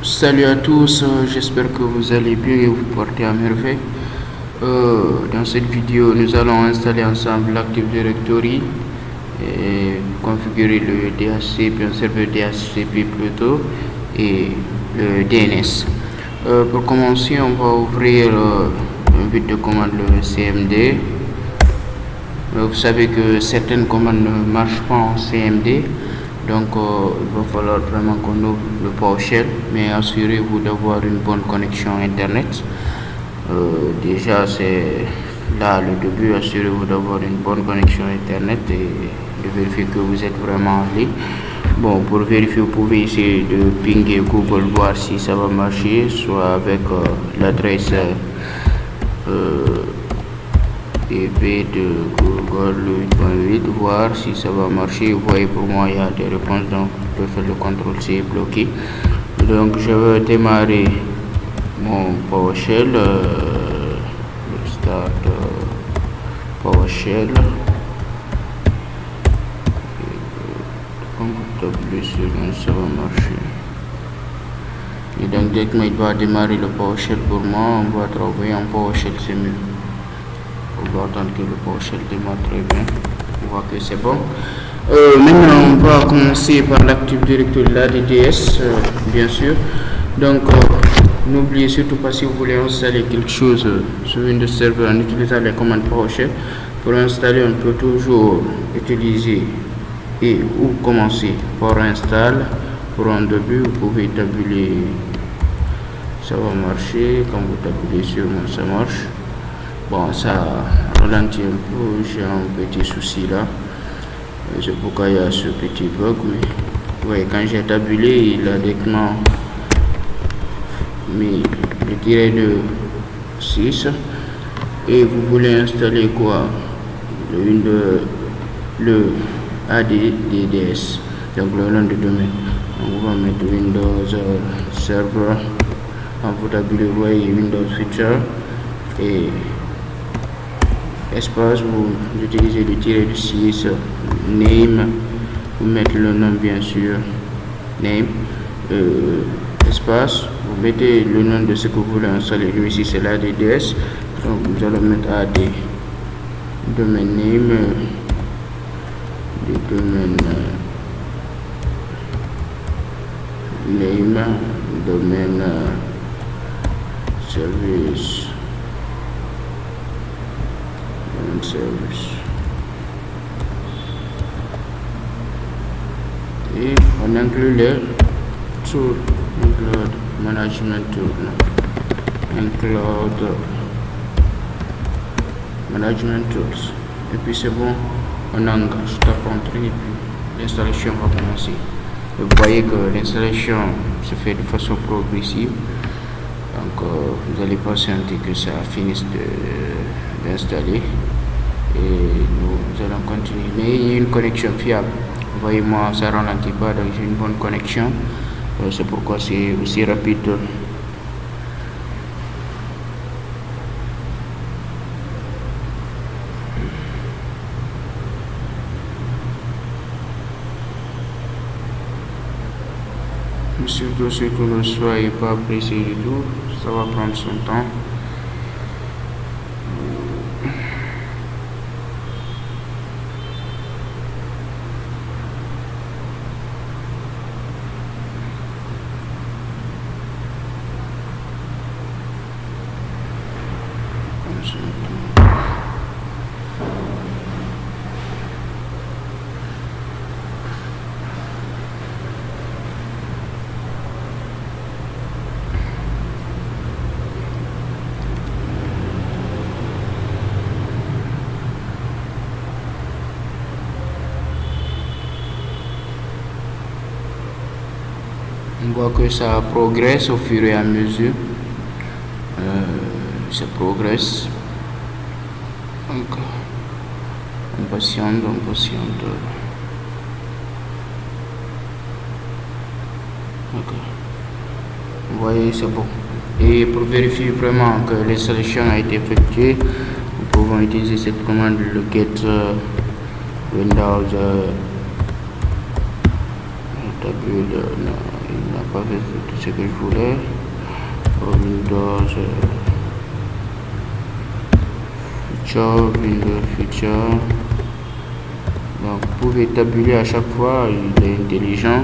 Salut à tous, j'espère que vous allez bien et vous portez à merveille. Dans cette vidéo, nous allons installer ensemble l'Active Directory et configurer le DHCP, un serveur DHCP plutôt, et le DNS. Pour commencer, on va ouvrir un vide de commande, le CMD. Vous savez que certaines commandes ne marchent pas en CMD. Donc il va falloir vraiment qu'on ouvre le PowerShell, mais assurez-vous d'avoir une bonne connexion internet. Déjà c'est là le début, assurez-vous d'avoir une bonne connexion internet et de vérifier que vous êtes vraiment en ligne. Bon, pour vérifier, vous pouvez essayer de pinguer Google, voir si ça va marcher, soit avec l'adresse IP de Google 8.8, voir si ça va marcher. Vous voyez, pour moi il y a des réponses, donc je peux faire le CTRL-C bloqué. Donc je vais démarrer mon PowerShell, start PowerShell. Quand vous tapez sur ça va marcher. Et donc dès qu'il va démarrer le PowerShell, pour moi on va travailler en PowerShell, c'est mieux. On va attendre que le PowerShell démarre très bien. On voit que c'est bon. Maintenant on va commencer par l'Active Directory, la DDS, bien sûr. Donc n'oubliez surtout pas, si vous voulez installer quelque chose sur Windows Server en utilisant les commandes PowerShell, pour installer on peut toujours utiliser et ou commencer par install. Pour un début vous pouvez tabuler, ça va marcher. Quand vous tabulez sur moi, ça marche. Bon, ça ralentit un peu, j'ai un petit souci là, c'est pourquoi il y a ce petit bug. Mais vous voyez, quand j'ai tabulé, il a directement mis le tiret de 6. Et vous voulez installer quoi? Le ADDS, donc le nom de domaine. On va mettre Windows Server. Quand vous tabulez, vous voyez Windows Feature et espace, vous utilisez le tiret de 6, name, vous mettez le nom bien sûr, name, espace, vous mettez le nom de ce que vous voulez installer. Lui ici c'est l'ADDS, donc vous allez mettre AD, domaine name, le domaine name, domaine service. Service et on inclut les tools, include management tool, include management tools, et puis c'est bon, on engage, tape entrée et puis l'installation va commencer. Vous voyez que l'installation se fait de façon progressive, donc vous allez patienter que ça finisse d'installer et nous allons continuer. Mais il y a une connexion fiable, vous voyez, moi ça ralentit pas, donc j'ai une bonne connexion, c'est pourquoi c'est aussi rapide. Surtout ce que ne soyez pas pressé du tout, ça va prendre son temps. On voit que ça progresse au fur et à mesure, ça progresse, donc on patiente. Okay. Vous voyez, c'est bon. Et pour vérifier vraiment que l'installation a été effectuée, nous pouvons utiliser cette commande, le get Windows tabule, non, il n'a pas fait tout ce que je voulais. Windows feature. Donc vous pouvez tabuler à chaque fois, il est intelligent.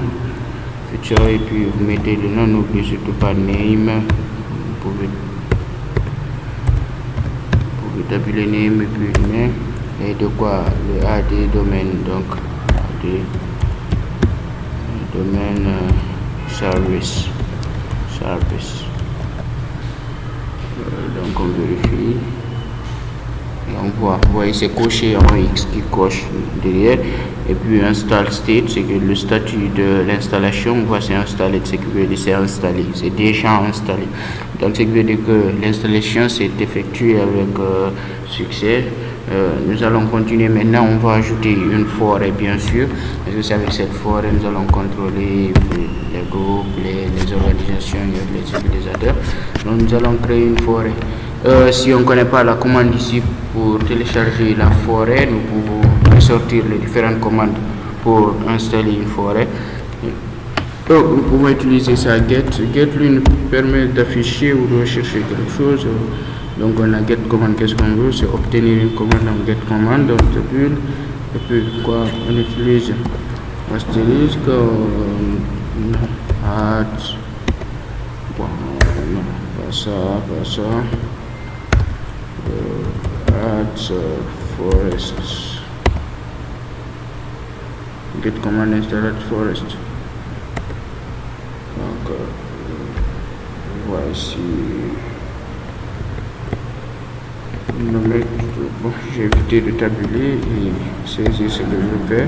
Feature, et puis vous mettez le nom, n'oubliez surtout pas name. Vous pouvez tabuler name et puis name. Et de quoi le AD domaine, donc AD domaine service. Donc on vérifie et on voit, vous voyez c'est coché en X qui coche derrière, et puis install state, c'est que le statut de l'installation, on voit c'est installé, c'est que veut dire c'est installé, c'est déjà installé, donc c'est que veut dire que l'installation s'est effectuée avec succès. Nous allons continuer maintenant, on va ajouter une forêt bien sûr, parce que c'est avec cette forêt nous allons contrôler les groupes, les organisations et les utilisateurs. Donc nous allons créer une forêt. Si on ne connaît pas la commande ici pour télécharger la forêt, nous pouvons sortir les différentes commandes pour installer une forêt. Donc nous pouvons utiliser ça, get lui nous permet d'afficher ou de rechercher quelque chose. Donc on a get commande, qu'est-ce qu'on veut, c'est obtenir une commande en get commande, donc tabule, et puis quoi, on utilise astérisque, add, bon, non, pas ça, add forest, get command install forest. Donc voici. Bon, j'ai évité de tabuler et saisir ce que je fais.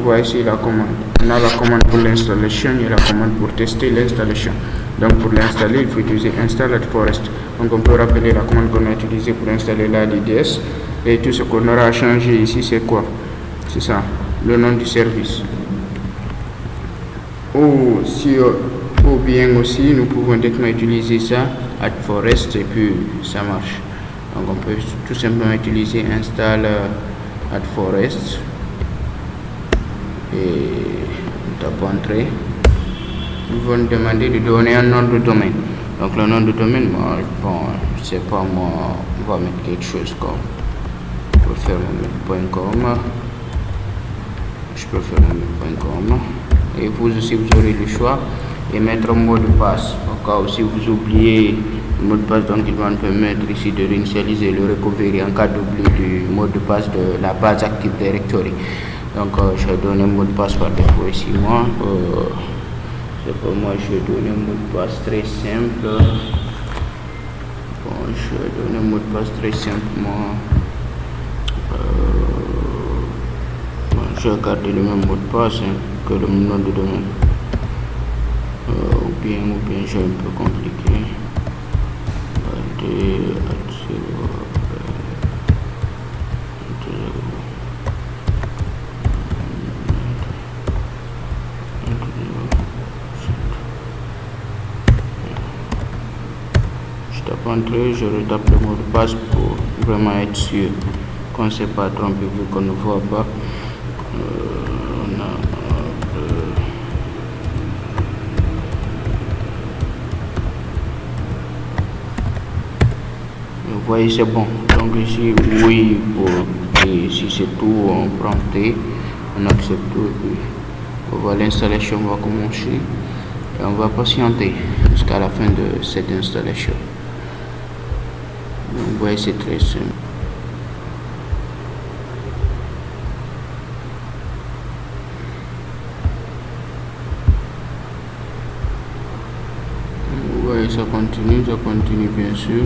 Voici la commande. On a la commande pour l'installation et la commande pour tester l'installation. Donc pour l'installer, il faut utiliser install at forest. Donc on peut rappeler la commande qu'on a utilisée pour installer l'ADDS. Et tout ce qu'on aura changé ici, c'est quoi? C'est ça, le nom du service. Ou bien aussi, nous pouvons directement utiliser ça, at forest, et puis ça marche. Donc on peut tout simplement utiliser install at forest et tape entrée. Ils vont nous demander de donner un nom de domaine. Donc le nom de domaine, moi, bon, je sais pas, moi, on va mettre quelque chose comme, je préfère mettre .com. Et vous aussi, vous aurez le choix et mettre un mot de passe. Au cas où si vous oubliez le mot de passe, donc il va nous permettre ici de réinitialiser le recovery en cas d'oubli du mot de passe de la base Active Directory. Donc je vais donner un mot de passe par défaut ici. Moi, c'est pour moi, je vais donner un mot de passe très simple. Bon, je vais donner un mot de passe très simple. Je vais garder le même mot de passe que le nom de domaine. Ou bien j'ai un peu compliqué. Je tape entrée, je retape le mot de passe pour vraiment être sûr qu'on ne s'est pas trompé vu qu'on ne voit pas. Vous voyez, c'est bon. Donc ici, oui, et ici c'est tout, on prend T, on accepte tout, et puis on voit l'installation va commencer et on va patienter jusqu'à la fin de cette installation. Donc, vous voyez, c'est très simple. Vous voyez, ça continue bien sûr.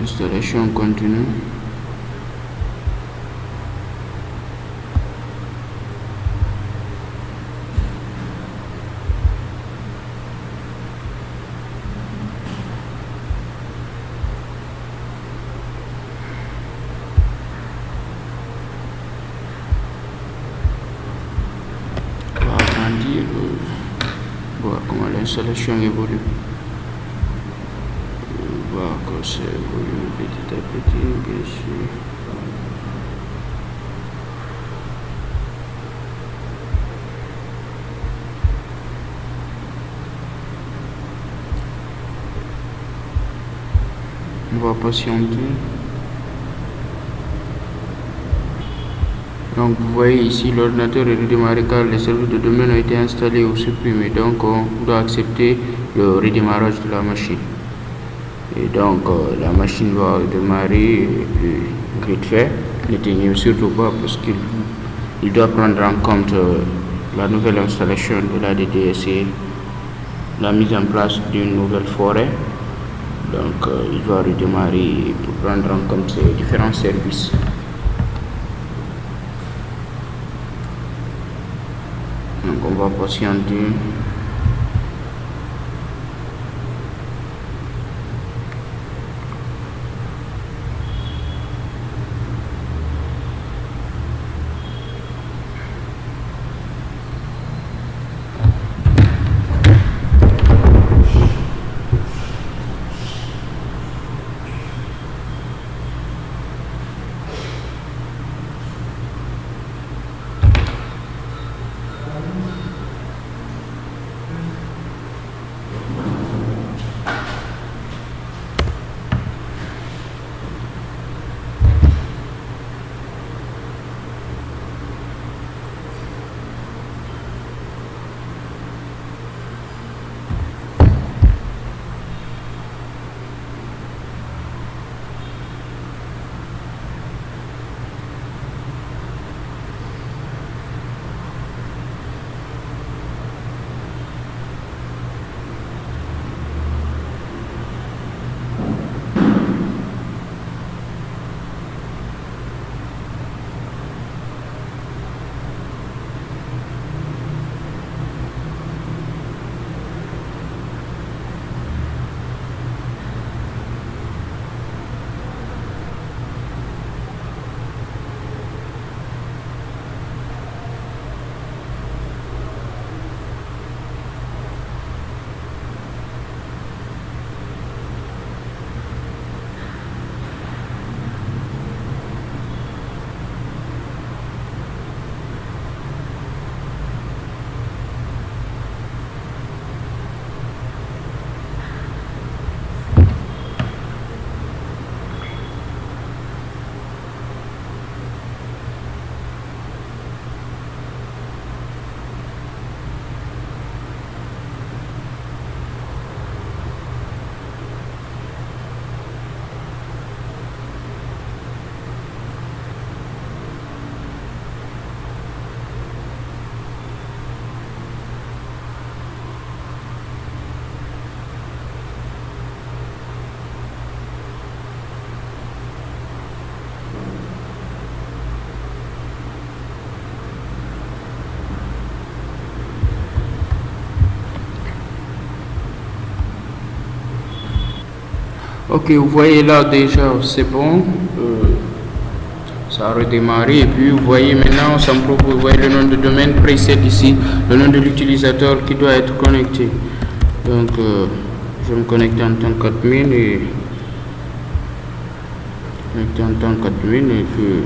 Installation continue. Voir comment l'installation évolue. On va voir que ça évolue petit à petit, bien sûr. On va patienter. Donc vous voyez ici l'ordinateur est redémarré car les serveurs de domaine ont été installés ou supprimés. Donc on doit accepter le redémarrage de la machine. Et donc la machine va démarrer vite fait. N'éteignez surtout pas parce qu'il doit prendre en compte la nouvelle installation de la DDS et la mise en place d'une nouvelle forêt. Donc il va redémarrer pour prendre en compte ces différents services. Donc on va patienter. Ok, vous voyez là déjà c'est bon, ça a redémarré et puis vous voyez maintenant ça me propose, vous voyez le nom de domaine précède ici, le nom de l'utilisateur qui doit être connecté. Donc je vais me connecter en tant qu'admin et puis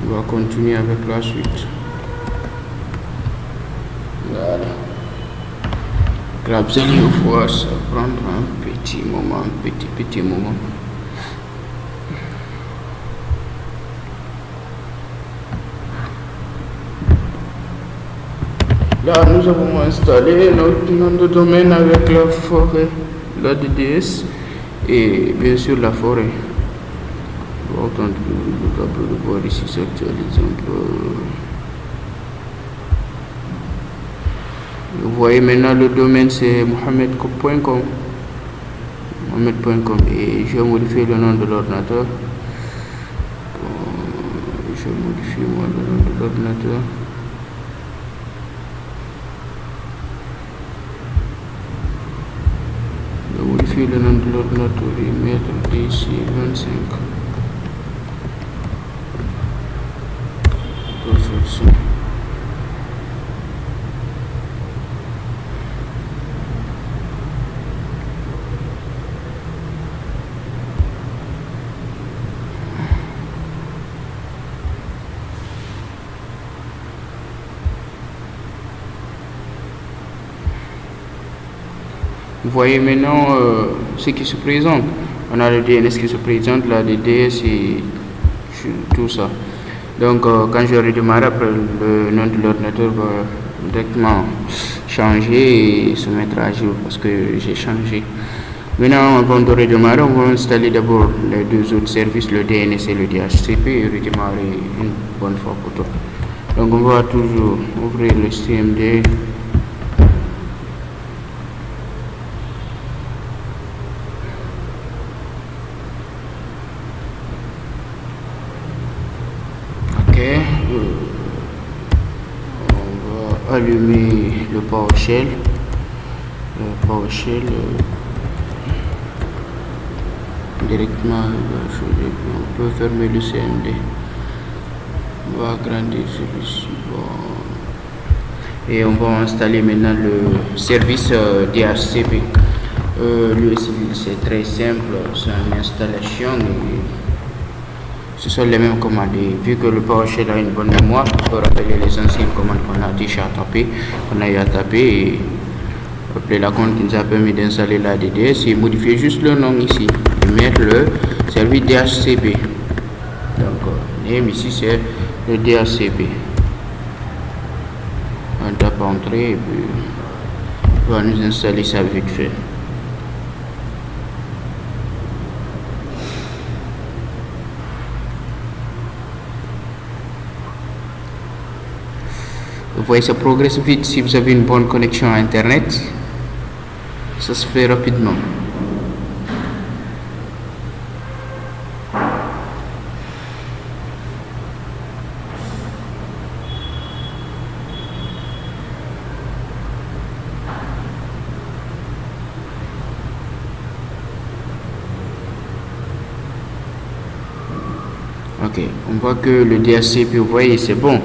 on va continuer avec la suite. Voilà. Là, vous allez voir, ça prendra un petit moment, petit moment. Là, nous avons installé notre nom de domaine avec la forêt, la DDS et bien sûr la forêt. On va attendre que le tableau de bord ici s'actualise un peu. Vous voyez maintenant le domaine c'est mohamed.com et je vais modifier le nom de l'ordinateur. Je modifie moi le nom de l'ordinateur. Je modifie le nom de l'ordinateur et mettre ici 25. Perfection. Vous voyez maintenant ce qui se présente. On a le DNS qui se présente, la DDS et tout ça. Donc quand je redémarre, après le nom de l'ordinateur va directement changer et se mettre à jour parce que j'ai changé. Maintenant, avant de redémarrer, on va installer d'abord les deux autres services, le DNS et le DHCP, et redémarrer une bonne fois pour toutes. Donc on va toujours ouvrir le CMD. Ok, on va allumer le PowerShell. Le PowerShell directement, on peut fermer le CMD. On va agrandir celui-ci. Et on va installer maintenant le service DHCP. Lui aussi, c'est très simple, c'est une installation. Ce sont les mêmes commandes. Et vu que le PowerShell a une bonne mémoire, on peut rappeler les anciennes commandes qu'on a déjà tapées, qu'on a eu à taper. Et appeler la commande qui nous a permis d'installer la DDS et modifier juste le nom ici et mettre le service DHCP. Donc name ici c'est le DHCP. On tape entrée et puis on va nous installer ça vite fait. Vous voyez, ça progresse vite si vous avez une bonne connexion à internet. Ça se fait rapidement. Ok, on voit que le DHCP, vous voyez, c'est bon.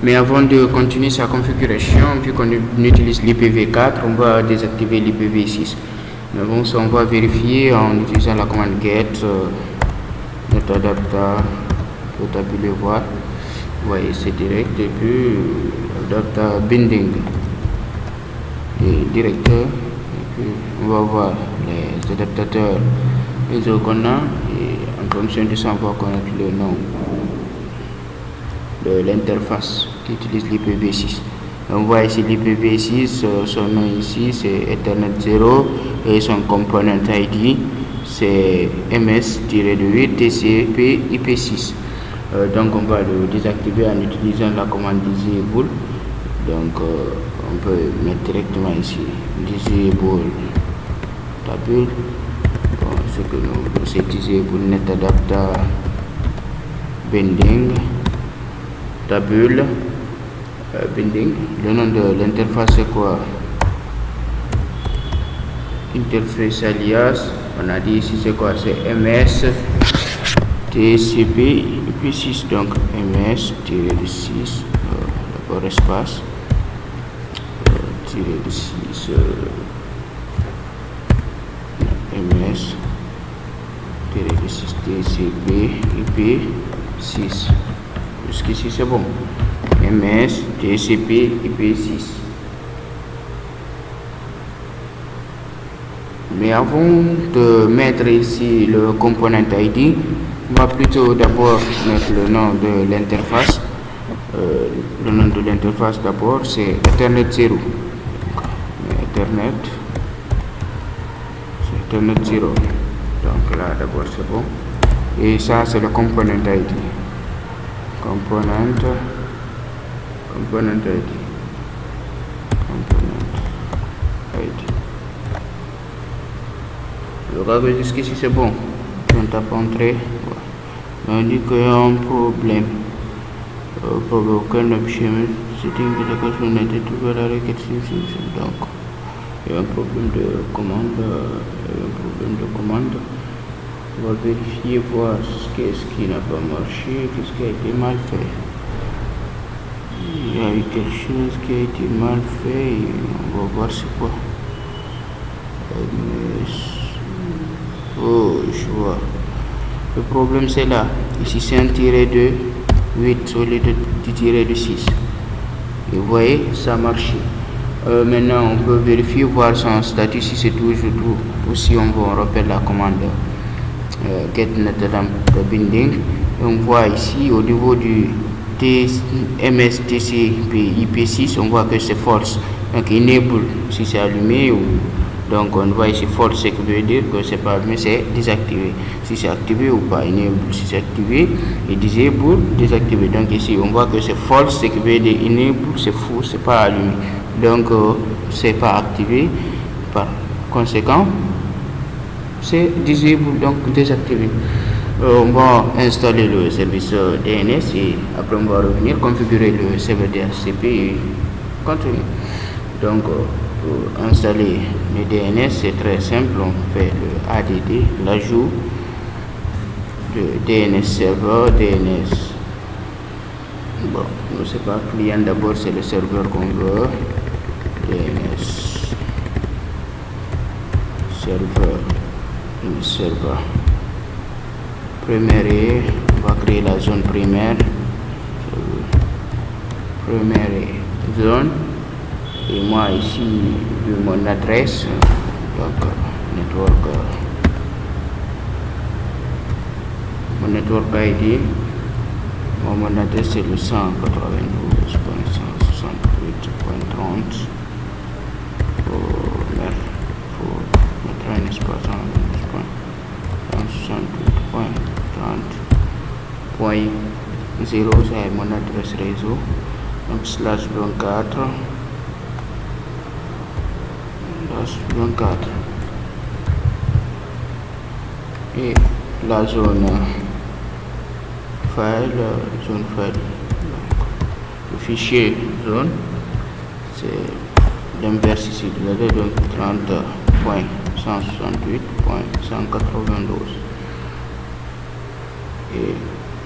Mais avant de continuer sa configuration, vu qu'on utilise l'IPv4, on va désactiver l'IPv6. Mais bon, ça on va vérifier en utilisant la commande get metadata. Vous pouvez le voir. Vous voyez, c'est direct. Et puis data binding et directeur. Et puis on va voir les adaptateurs réseau qu'on a. Et en fonction de ça, on va connaître le nom de l'interface qui utilise l'IPv6. On voit ici l'IPv6, son nom ici c'est Ethernet 0 et son component ID c'est ms-8 TCP IP6. Donc on va le désactiver en utilisant la commande disable. Donc on peut mettre directement ici disable table. Bon, ce que nous c'est disable netadapter binding table binding. Le nom de l'interface c'est quoi? Interface alias. On a dit ici c'est quoi? C'est ms TCP IP6. Donc ms-6 d'abord espace -6 ms -6 TCP IP6. Jusqu'ici c'est bon. ms TCP IP6. Mais avant de mettre ici le component ID, on va plutôt d'abord mettre le nom de l'interface. Le nom de l'interface d'abord c'est Ethernet 0. Ethernet 0. Donc là d'abord c'est bon. Et ça c'est le component ID. Component ID. Le regard jusqu'ici c'est bon. On tape entrée. On dit qu'il y a un problème. Pour aucun option setting de la fonctionnalité trouver la requête. Donc il y a un problème de commande. On va vérifier, voir qu'est-ce qui n'a pas marché, qu'est-ce qui a été mal fait. Il y a eu quelque chose qui a été mal fait et on va voir c'est quoi. Oh, je vois. Le problème c'est là. Ici c'est un tiré de 8 au lieu du tiré de 6. Et vous voyez, ça a marché. Maintenant, on peut vérifier, voir son statut si c'est toujours true. Ou si on rappelle la commande get netlamp binding. Et on voit ici au niveau du MSTCP IP6, on voit que c'est false. Donc enable si c'est allumé, ou donc on voit ici false, ce qui veut dire que c'est pas allumé, c'est désactivé. Si c'est activé ou pas, enable si c'est activé, et disable désactivé. Donc ici on voit que c'est false, ce qui veut dire enable c'est faux, c'est pas allumé. Donc c'est pas activé, par conséquent c'est disable, donc désactivé. On va installer le service DNS et après on va revenir configurer le serveur DHCP et continuer. Donc pour installer le DNS, c'est très simple. On fait le ADD, l'ajout de DNS serveur, DNS. Bon, je sais pas, client d'abord, c'est le serveur qu'on veut. DNS serveur primaire, on va créer la zone primaire, zone, et moi ici mon adresse, donc mon network ID, mon adresse c'est le 192.168.30 pour mettre un espace 168.30.0, c'est mon adresse réseau, donc /24 et la zone file, donc le fichier zone c'est l'inverse ici de la donc 30.168.192 et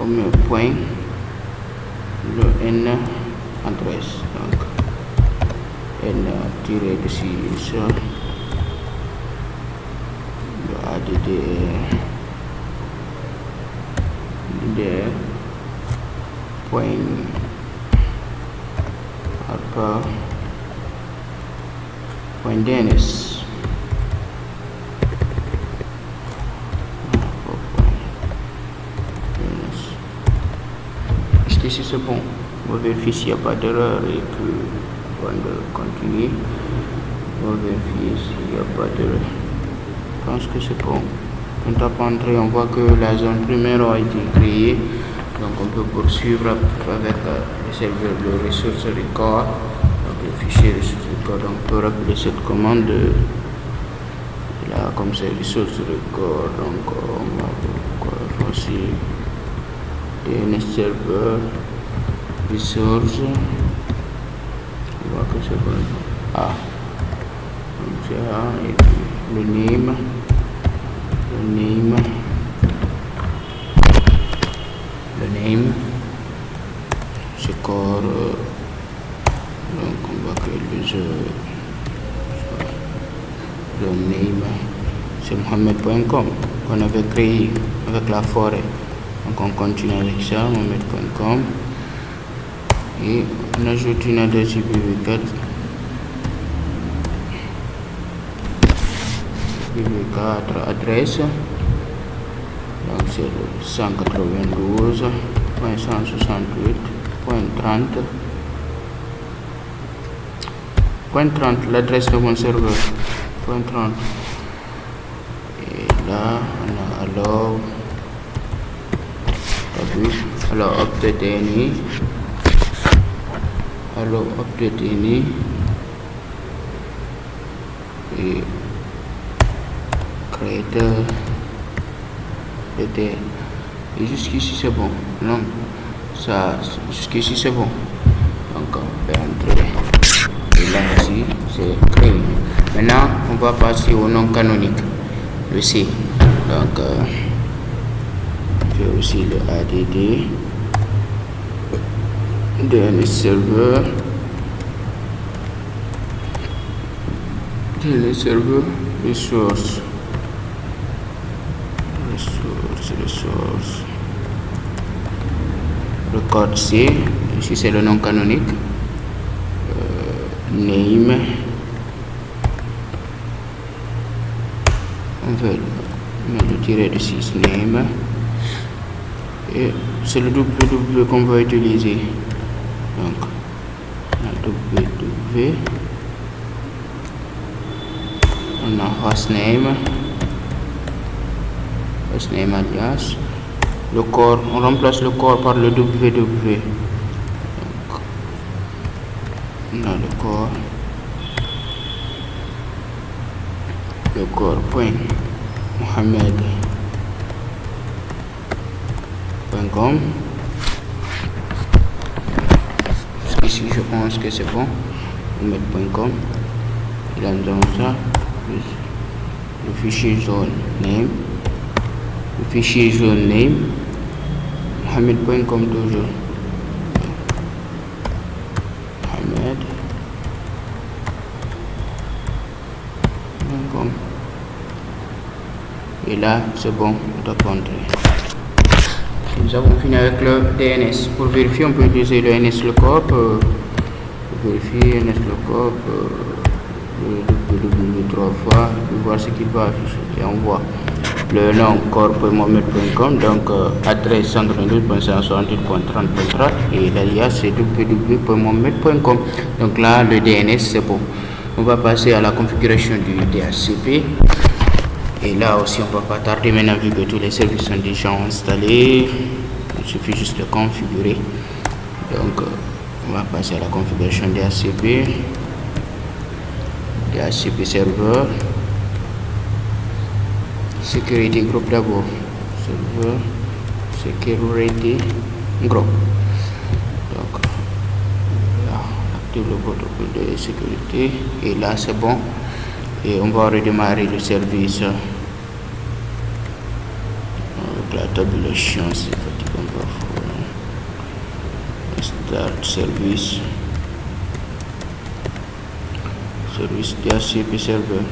on met point le N adresse, donc N tiré dessus ça, le ADD point alpha point DNS. Ici c'est bon, on va vérifier s'il n'y a pas d'erreur et puis on va continuer. On va vérifier s'il n'y a pas d'erreur. Je pense que c'est bon. On tape entrer, on voit que la zone primaire a été créée. Donc on peut poursuivre avec le serveur de ressources record, donc le fichier ressources record. Donc on peut rappeler cette commande là comme c'est ressources record. Donc on va faire aussi DNS serveur resource, on voit que c'est bon. Donc c'est et puis le name c'est core, donc on voit que le name c'est mohamed.com qu'on avait créé avec la forêt. Donc on continue avec ça, mohamed.com, et on ajoute une adresse IPv4 adresse, donc c'est le 192.168.30, l'adresse de mon serveur, .30. Et là on a alors update any, et creator et jusqu'ici c'est bon. Non, ça jusqu'ici c'est bon. Donc on va entrer et là aussi c'est créé. Maintenant on va passer au nom canonique, le C. Donc j'ai aussi le ADD DNS serveur, resource, le code C, ici c'est le nom canonique, name, on va le tirer de 6 name, et c'est le www qu'on va utiliser. Donc www, on a hostname alias. Le corps, on remplace le corps par le www. Donc, on a le corps point Mohamed.com. Ici je pense que c'est bon. Mohamed.com. Et là nous avons ça, le fichier zone name, Mohamed.com toujours. Mohamed.com. Et là c'est bon, on doit entrer. Nous avons fini avec le DNS. Pour vérifier, on peut utiliser le NSLookup. Pour vérifier NSLookup, le 3 fois, pour voir ce qu'il va afficher. Et on voit le nom corps.mohamed.com, donc adresse 192.168.30.30, et l'alias c'est www.mohamed.com. Donc là, le DNS c'est bon. On va passer à la configuration du DHCP. Et là aussi, on va pas tarder maintenant vu que tous les services sont déjà installés. Il suffit juste de configurer. Donc, on va passer à la configuration DHCP. DHCP serveur. Security group d'abord. Serveur. Security group. Donc, là, on active le protocole de sécurité. Et là, c'est bon. Et on va redémarrer le service avec la tabulation. C'est fatigant parfois. Start service DHCP serveur.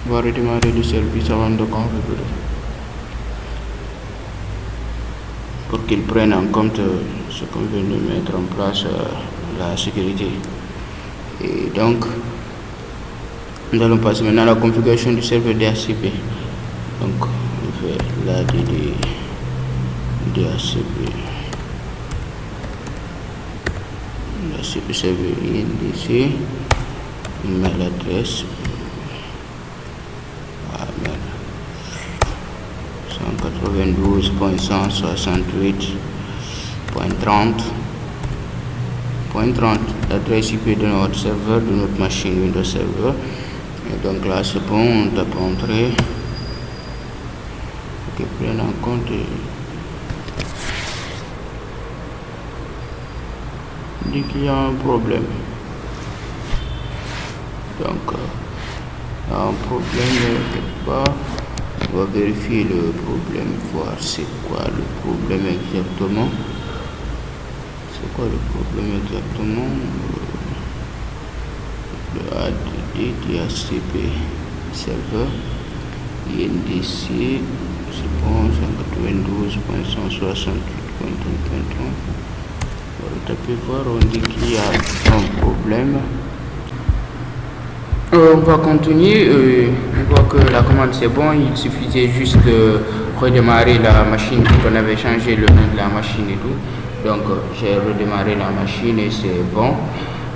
On va redémarrer le service avant de configurer pour qu'il prenne en compte ce qu'on vient de mettre en place, la sécurité. Et donc nous allons passer maintenant à la configuration du serveur DHCP. Donc on fait la DHCP serveur INDC, email adresse 192.168.30, l'adresse IP de notre serveur, de notre machine Windows Server. Et donc là c'est bon, on tape entrée. Ok, prendre en compte dit qu'il y a un problème. Donc il y a un problème quelque part. On va vérifier le problème, voir c'est quoi le problème exactement. C'est quoi le problème exactement? Le ADD DHCP serveur INDC, c'est bon, 192.168.30.30. On va taper voir, on dit qu'il y a un problème. On va continuer. On voit que la commande c'est bon. Il suffisait juste de redémarrer la machine qu'on avait changé le nom de la machine et tout. Donc j'ai redémarré la machine et c'est bon.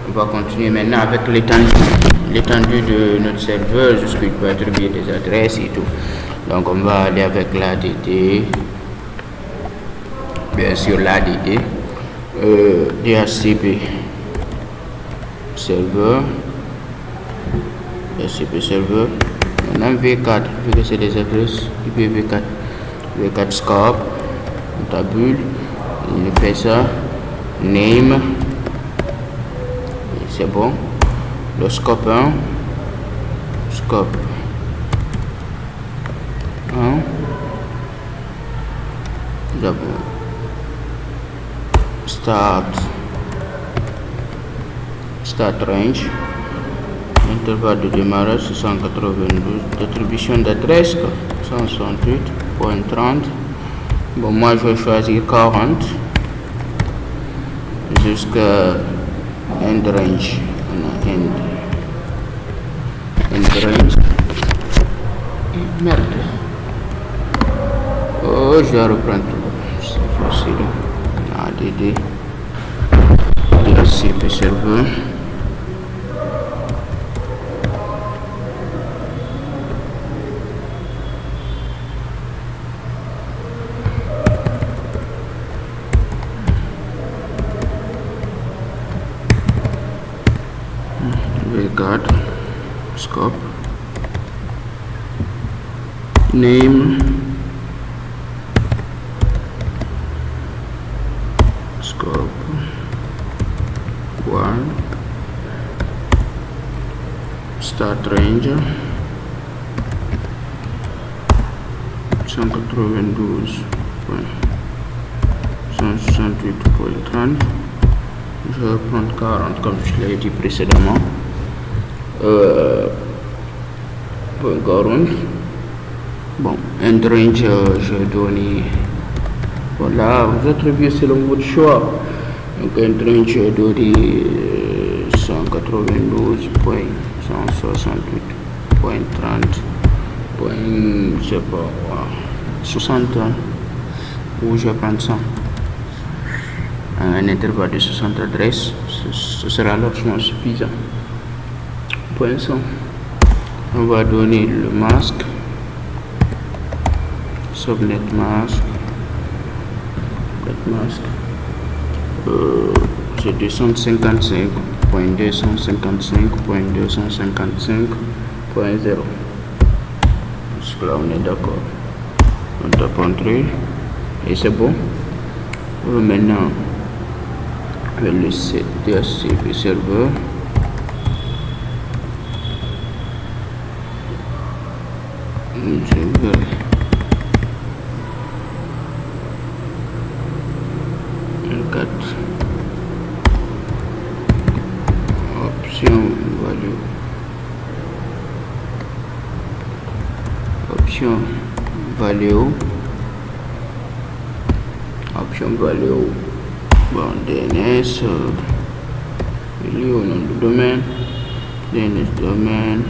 On va continuer maintenant avec l'étendue de notre serveur, jusqu'il peut attribuer des adresses et tout. Donc on va aller avec l'ADD, bien sûr l'ADD, DHCP serveur. DHCP serveur, maintenant V4, vu que c'est des adresses IPv4, V4 scope, on tabule, il fait ça, name, c'est bon, le scope 1, scope 1, nous avons start range, intervalle de démarrage 192, d'attribution d'adresse 168.30. Bon, moi je vais choisir 40 jusqu'à end range. On a end range. Merde. Oh, je dois reprendre tout. C'est facile. ADD. DHCP serveur. Record scope name scope 1 start range 192.168.30. Je vais prendre 40 comme je l'ai dit précédemment. Bon, end range, je vais donner, voilà, vous attribuez selon votre choix. Donc end range, je vais donner 192.168.30. Je sais pas, 60, ou je vais prendre 100. Un intervalle de 60 adresses, ce sera largement suffisant. Point 100. On va donner le masque, subnet mask, c'est 255.255.255.0. Jusque-là, on est d'accord. On tape entrer et c'est bon. Maintenant, avec le DHCP serveur, option value, bon, DNS, il y a au nom du domaine, DNS domaine,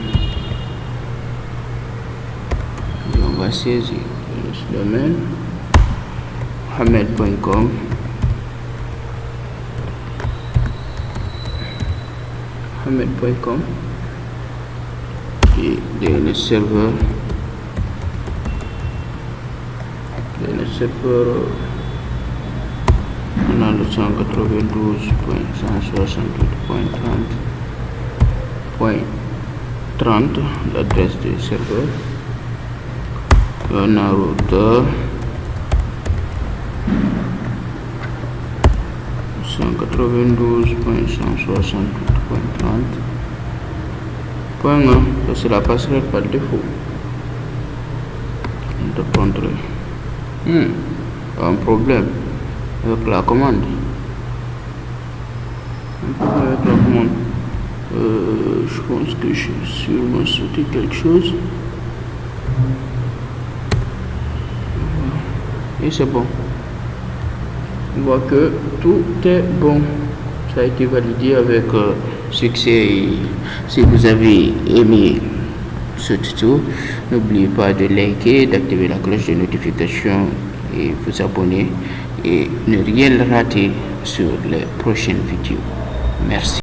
on va saisir DNS domaine, Mohamed.com, et DNS serveur, on a le 192.168.30, l'adresse du serveur. On a routeur 192.168.30. Point 1, c'est la passerelle par défaut. On te prendrait un problème avec la commande. Je pense que j'ai sûrement sauté quelque chose. Et c'est bon. On voit que tout est bon. Ça a été validé avec succès. Et si vous avez aimé ce tuto, n'oubliez pas de liker, d'activer la cloche de notification et vous abonner et ne rien rater sur les prochaines vidéos. Merci.